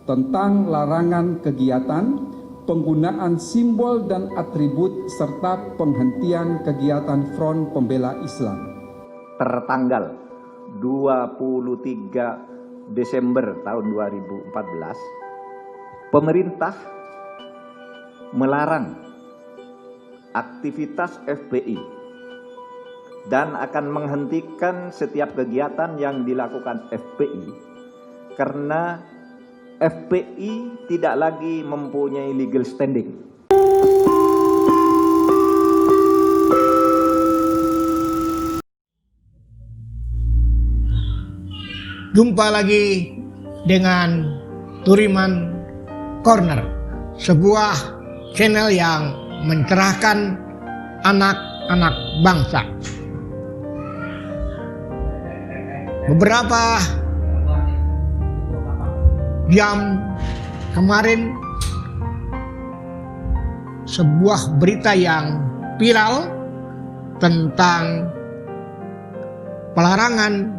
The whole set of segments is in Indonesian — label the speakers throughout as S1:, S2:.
S1: tentang larangan kegiatan, penggunaan simbol dan atribut serta penghentian kegiatan Front Pembela Islam.
S2: Tertanggal 23 Desember tahun 2014, pemerintah melarang aktivitas FPI dan akan menghentikan setiap kegiatan yang dilakukan FPI karena FPI tidak lagi mempunyai legal standing.
S3: Jumpa lagi dengan Turiman Corner, sebuah channel yang mencerahkan anak-anak bangsa. Beberapa jam kemarin, sebuah berita yang viral tentang pelarangan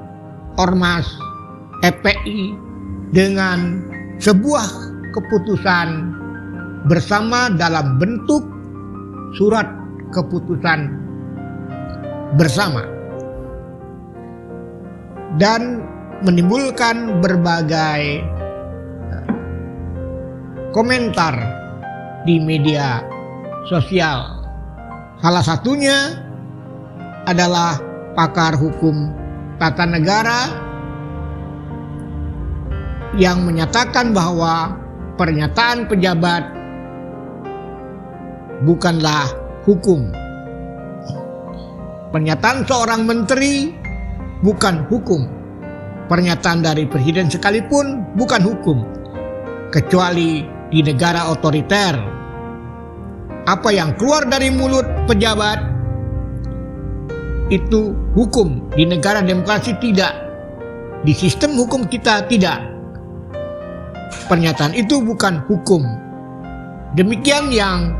S3: ormas FPI dengan sebuah keputusan bersama dalam bentuk surat keputusan bersama, dan menimbulkan berbagai komentar di media sosial. Salah satunya adalah pakar hukum tata negara yang menyatakan bahwa pernyataan pejabat bukanlah hukum. Pernyataan seorang menteri bukan hukum. Pernyataan dari presiden sekalipun bukan hukum, kecuali di negara otoriter. Apa yang keluar dari mulut pejabat itu hukum. Di negara demokrasi tidak. Di sistem hukum kita tidak. Pernyataan itu bukan hukum. Demikian yang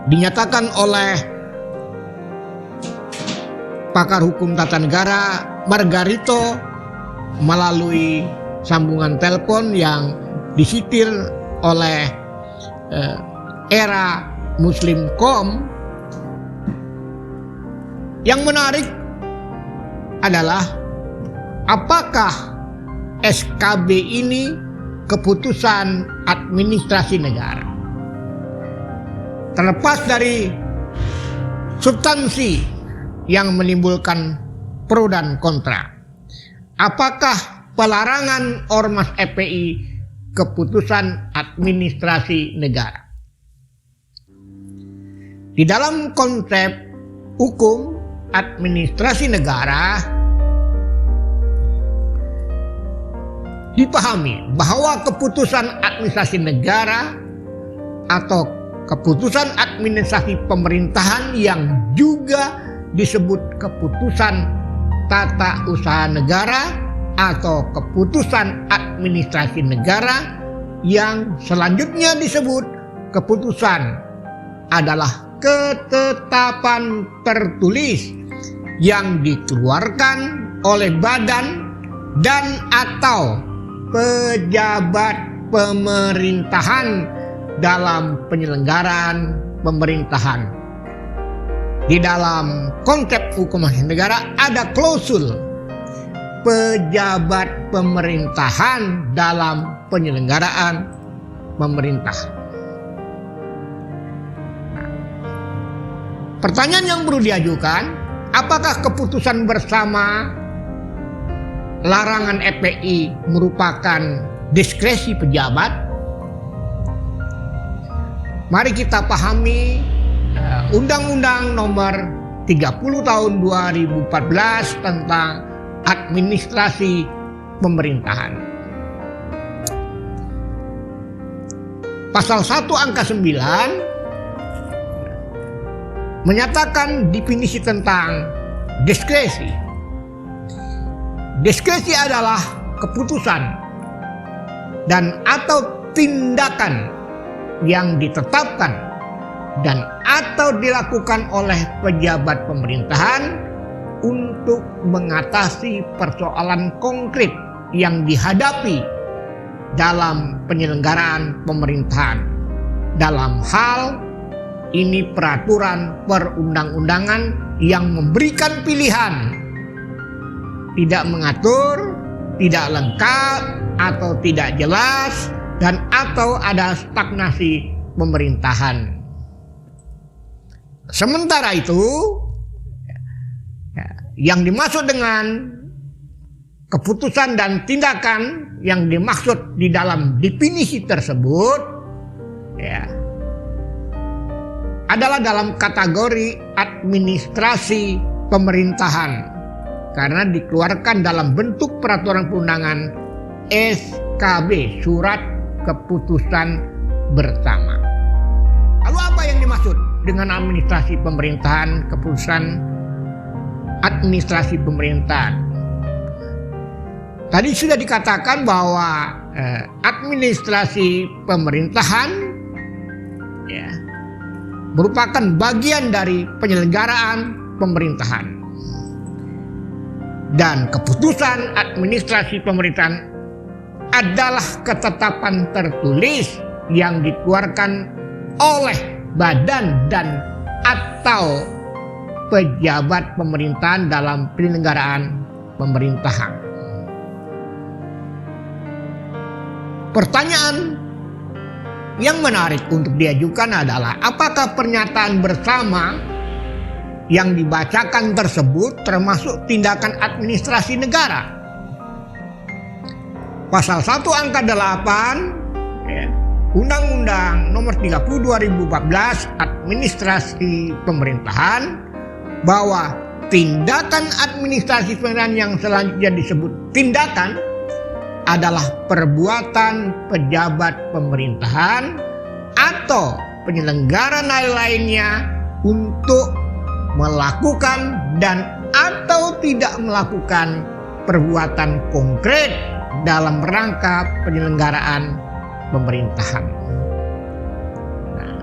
S3: dinyatakan oleh pakar hukum tata negara Margarito melalui sambungan telepon yang disitir oleh Era Muslim.com. Yang menarik adalah apakah SKB ini keputusan administrasi negara. Terlepas dari substansi yang menimbulkan pro dan kontra, apakah pelarangan ormas FPI keputusan administrasi negara? Di dalam konsep hukum administrasi negara dipahami bahwa keputusan administrasi negara atau keputusan administrasi pemerintahan yang juga disebut keputusan tata usaha negara atau keputusan administrasi negara yang selanjutnya disebut keputusan adalah ketetapan tertulis yang dikeluarkan oleh badan dan atau pejabat pemerintahan dalam penyelenggaraan pemerintahan. Di dalam konsep hukum negara ada klausul pejabat pemerintahan dalam penyelenggaraan pemerintahan. Pertanyaan yang perlu diajukan, apakah keputusan bersama larangan FPI merupakan diskresi pejabat? Mari kita pahami Undang-Undang Nomor 30 Tahun 2014 tentang administrasi pemerintahan. Pasal 1 angka 9 menyatakan definisi tentang diskresi. Diskresi adalah keputusan dan atau tindakan yang ditetapkan dan atau dilakukan oleh pejabat pemerintahan untuk mengatasi persoalan konkret yang dihadapi dalam penyelenggaraan pemerintahan. Dalam hal ini peraturan perundang-undangan yang memberikan pilihan, tidak mengatur, tidak lengkap, atau tidak jelas, dan atau ada stagnasi pemerintahan. Sementara itu, yang dimaksud dengan keputusan dan tindakan yang dimaksud di dalam definisi tersebut adalah dalam kategori administrasi pemerintahan karena dikeluarkan dalam bentuk peraturan perundangan SKB, surat keputusan bersama. Lalu apa yang dimaksud dengan administrasi pemerintahan, keputusan administrasi pemerintahan? Tadi sudah dikatakan bahwa administrasi pemerintahan merupakan bagian dari penyelenggaraan pemerintahan. Dan keputusan administrasi pemerintahan adalah ketetapan tertulis yang dikeluarkan oleh badan dan atau pejabat pemerintahan dalam penyelenggaraan pemerintahan. Pertanyaan yang menarik untuk diajukan adalah apakah pernyataan bersama yang dibacakan tersebut termasuk tindakan administrasi negara? Pasal 1 angka 8 Undang-Undang Nomor 30 2014 Administrasi Pemerintahan bahwa tindakan administrasi pemerintahan yang selanjutnya disebut tindakan adalah perbuatan pejabat pemerintahan atau penyelenggara lainnya untuk melakukan dan atau tidak melakukan perbuatan konkret dalam rangka penyelenggaraan pemerintahan. Nah,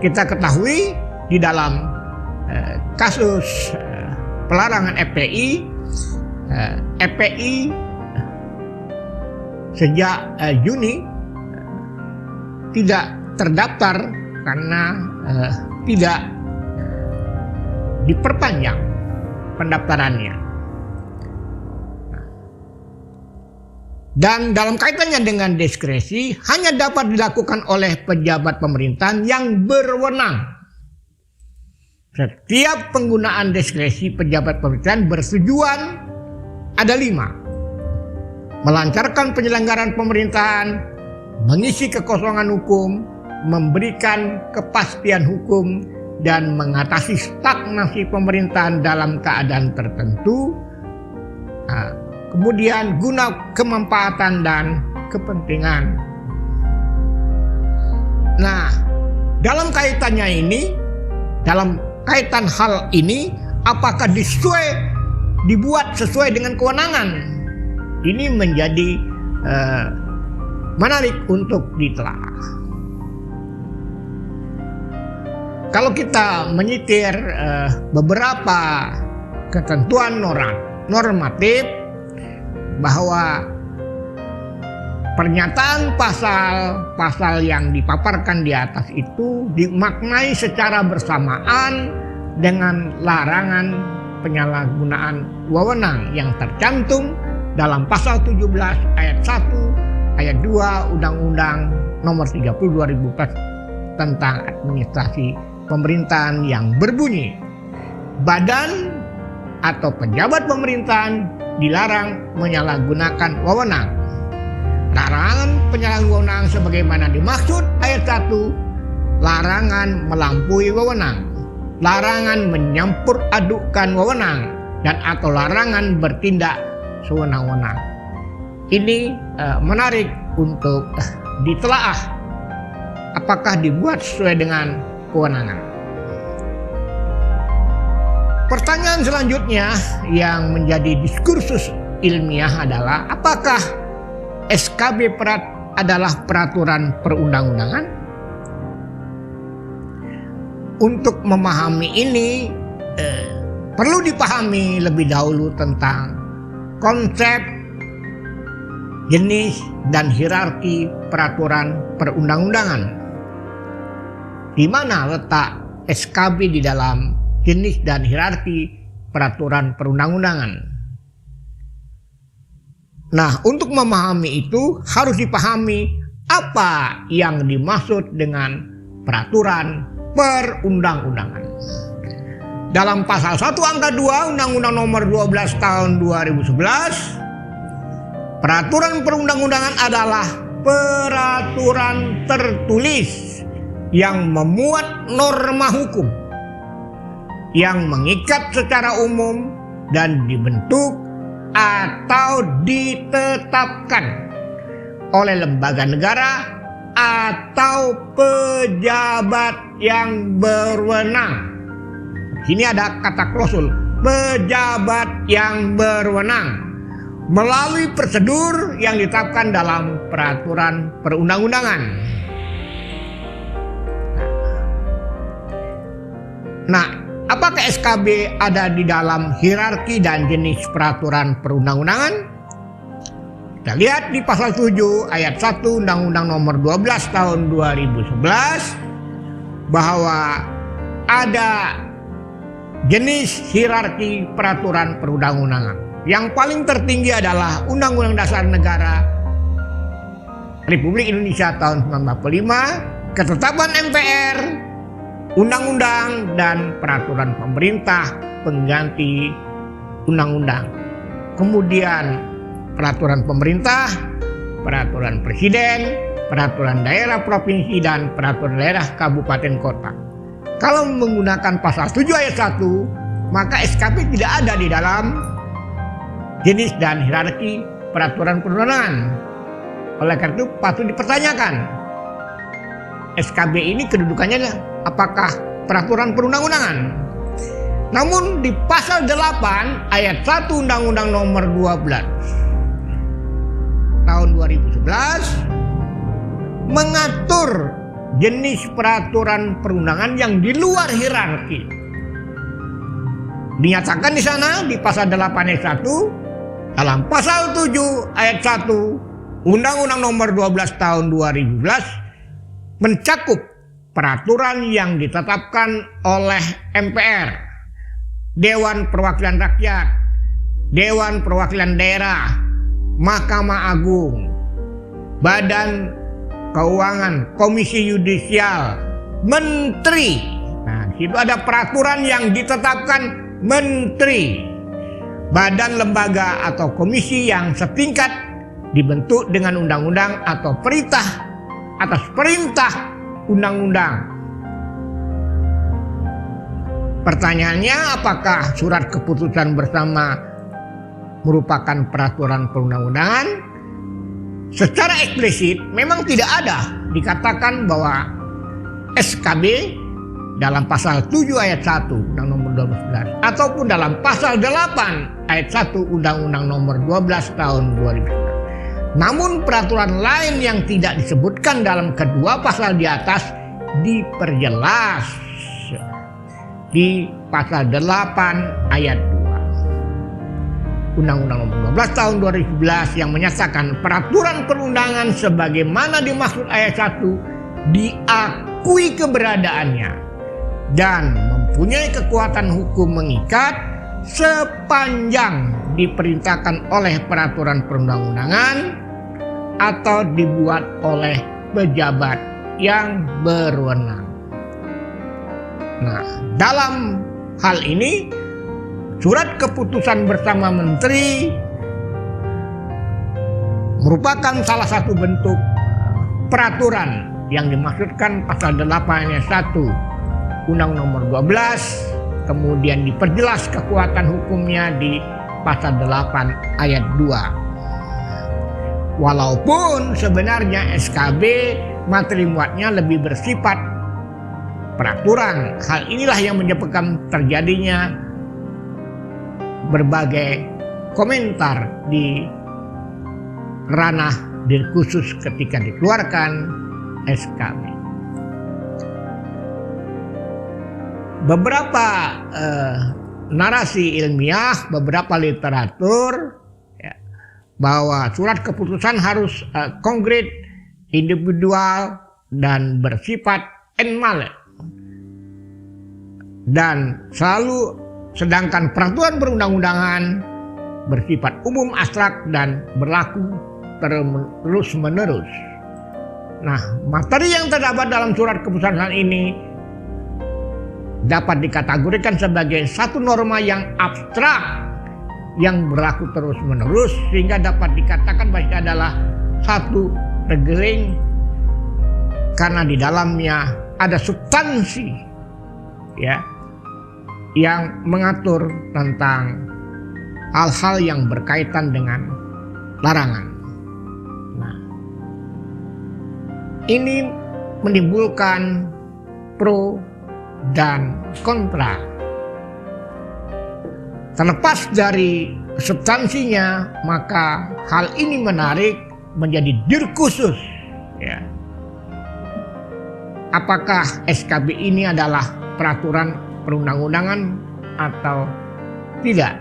S3: kita ketahui di dalam kasus pelarangan FPI, sejak Juni tidak terdaftar karena tidak diperpanjang pendaftarannya. Dan dalam kaitannya dengan diskresi hanya dapat dilakukan oleh pejabat pemerintahan yang berwenang. Setiap penggunaan diskresi pejabat pemerintahan bertujuan ada 5. Melancarkan penyelenggaraan pemerintahan, mengisi kekosongan hukum, memberikan kepastian hukum, dan mengatasi stagnasi pemerintahan dalam keadaan tertentu. Kemudian guna kemanfaatan dan kepentingan. Nah, dalam kaitannya ini, dalam kaitan hal ini, apakah dibuat sesuai dengan kewenangan? Ini menjadi menarik untuk ditelaah. Kalau kita menyitir beberapa ketentuan normatif bahwa pernyataan pasal yang dipaparkan di atas itu dimaknai secara bersamaan dengan larangan penyalahgunaan wewenang yang tercantum dalam pasal 17 ayat 1 ayat 2 Undang-Undang Nomor 30 2004 tentang administrasi pemerintahan yang berbunyi, badan atau pejabat pemerintahan dilarang menyalahgunakan wewenang. Larangan penyalahgunaan wewenang sebagaimana dimaksud ayat 1, larangan melampaui wewenang, larangan menyampur adukkan wewenang, dan atau larangan bertindak sewenang-wenang. Ini menarik untuk ditelaah apakah dibuat sesuai dengan kewenangan. Pertanyaan selanjutnya yang menjadi diskursus ilmiah adalah apakah SKB adalah peraturan perundang-undangan? Untuk memahami ini perlu dipahami lebih dahulu tentang konsep jenis dan hierarki peraturan perundang-undangan. Di mana letak SKB di dalam jenis dan hierarki peraturan perundang-undangan? Nah, untuk memahami itu harus dipahami apa yang dimaksud dengan peraturan perundang-undangan. Dalam pasal 1 angka 2 Undang-Undang Nomor 12 Tahun 2011, peraturan perundang-undangan adalah peraturan tertulis yang memuat norma hukum yang mengikat secara umum dan dibentuk atau ditetapkan oleh lembaga negara atau pejabat yang berwenang. Sini ada kata klausul, pejabat yang berwenang, melalui prosedur yang ditetapkan dalam peraturan perundang-undangan. Nah, apakah SKB ada di dalam hierarki dan jenis peraturan perundang-undangan? Kita lihat di pasal 7 ayat 1 Undang-Undang Nomor 12 Tahun 2011 bahwa ada jenis hierarki peraturan perundang-undangan. Yang paling tertinggi adalah Undang-Undang Dasar Negara Republik Indonesia tahun 1945, ketetapan MPR, undang-undang dan peraturan pemerintah pengganti undang-undang. Kemudian peraturan pemerintah, peraturan presiden, peraturan daerah provinsi dan peraturan daerah kabupaten kota. Kalau menggunakan pasal 7 ayat 1, maka SKB tidak ada di dalam jenis dan hierarki peraturan perundangan. Oleh karena itu patut dipertanyakan, SKB ini kedudukannya apakah peraturan perundang-undangan? Namun di pasal 8 ayat 1 Undang-Undang Nomor 12 tahun 2011 mengatur jenis peraturan perundangan yang di luar hierarki. Dinyatakan di sana di pasal 8 ayat 1, dalam pasal 7 ayat 1 Undang-Undang Nomor 12 tahun 2011 mencakup peraturan yang ditetapkan oleh MPR, Dewan Perwakilan Rakyat, Dewan Perwakilan Daerah, Mahkamah Agung, Badan Keuangan, Komisi Yudisial, Menteri. Nah, itu ada peraturan yang ditetapkan Menteri, badan lembaga atau komisi yang setingkat dibentuk dengan undang-undang atau perintah atas perintah undang-undang. Pertanyaannya, apakah surat keputusan bersama merupakan peraturan perundang-undangan? Secara eksplisit memang tidak ada dikatakan bahwa SKB dalam pasal 7 ayat 1 Undang Nomor 12 ataupun dalam pasal 8 ayat 1 Undang-Undang Nomor 12 tahun 2011. Namun peraturan lain yang tidak disebutkan dalam kedua pasal di atas diperjelas di pasal 8 ayat 2 Undang-Undang Nomor 12 tahun 2011 yang menyatakan peraturan perundangan sebagaimana dimaksud ayat 1 diakui keberadaannya dan mempunyai kekuatan hukum mengikat sepanjang diperintahkan oleh peraturan perundang-undangan atau dibuat oleh pejabat yang berwenang. Nah, dalam hal ini surat keputusan bersama menteri merupakan salah satu bentuk peraturan yang dimaksudkan pasal 8 ayat 1 Undang-Undang Nomor 12, kemudian diperjelas kekuatan hukumnya di pasal 8 ayat 2. Walaupun sebenarnya SKB materi muatnya lebih bersifat peraturan. Hal inilah yang menyebabkan terjadinya berbagai komentar di ranah khusus ketika dikeluarkan SKB. Beberapa narasi ilmiah, beberapa literatur bahwa surat keputusan harus konkret, individual, dan bersifat en-masse. Dan selalu, sedangkan peraturan perundang-undangan bersifat umum, abstrak, dan berlaku terus-menerus. Nah, materi yang terdapat dalam surat keputusan ini dapat dikategorikan sebagai satu norma yang abstrak yang berlaku terus-menerus, sehingga dapat dikatakan bahwa itu adalah satu regeling karena di dalamnya ada substansi, ya, yang mengatur tentang hal-hal yang berkaitan dengan larangan. Nah, ini menimbulkan pro dan kontra. Terlepas dari substansinya, maka hal ini menarik menjadi diskursus, ya. Apakah SKB ini adalah peraturan perundang-undangan atau tidak?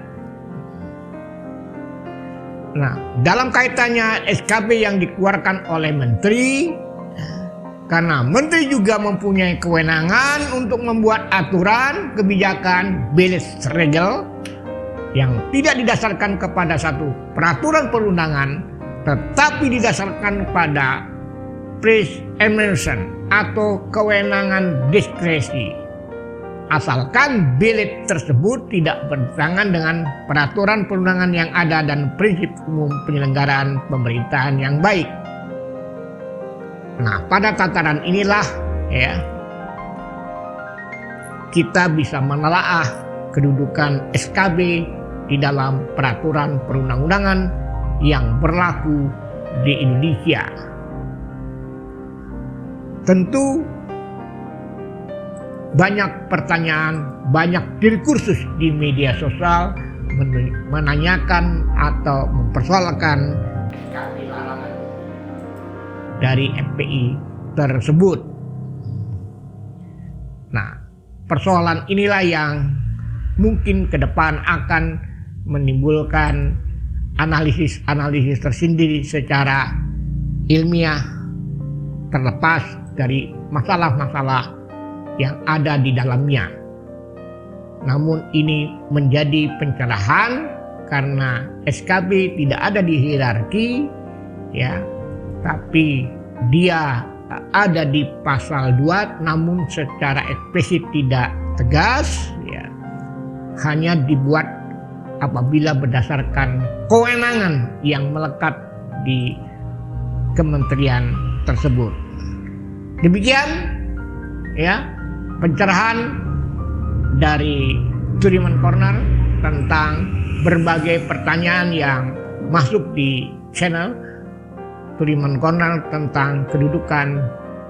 S3: Nah, dalam kaitannya SKB yang dikeluarkan oleh menteri, karena menteri juga mempunyai kewenangan untuk membuat aturan, kebijakan, Bundesregel yang tidak didasarkan kepada satu peraturan perundangan, tetapi didasarkan pada Preeminence atau kewenangan diskresi, asalkan bilet tersebut tidak bertentangan dengan peraturan perundangan yang ada dan prinsip umum penyelenggaraan pemerintahan yang baik. Nah, pada tataran inilah, ya, kita bisa menelaah kedudukan SKB di dalam peraturan perundang-undangan yang berlaku di Indonesia. Tentu banyak pertanyaan, banyak diskursus di media sosial menanyakan atau mempersoalkan SKB larangan dari FPI tersebut. Nah, persoalan inilah yang mungkin ke depan akan menimbulkan analisis tersendiri secara ilmiah, terlepas dari masalah-masalah yang ada di dalamnya. Namun ini menjadi pencerahan karena SKB tidak ada di hierarki, ya, tapi dia ada di pasal 2 namun secara eksplisit tidak tegas, ya. Hanya dibuat apabila berdasarkan kewenangan yang melekat di kementerian tersebut. Demikian, ya, pencerahan dari Turiman Corner tentang berbagai pertanyaan yang masuk di channel Turiman Corner tentang kedudukan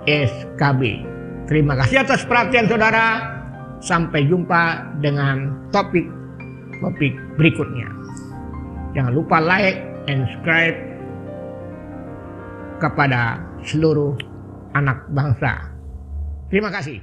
S3: SKB. Terima kasih atas perhatian saudara. Sampai jumpa dengan topik berikutnya. Jangan lupa like and subscribe kepada seluruh anak bangsa. Terima kasih.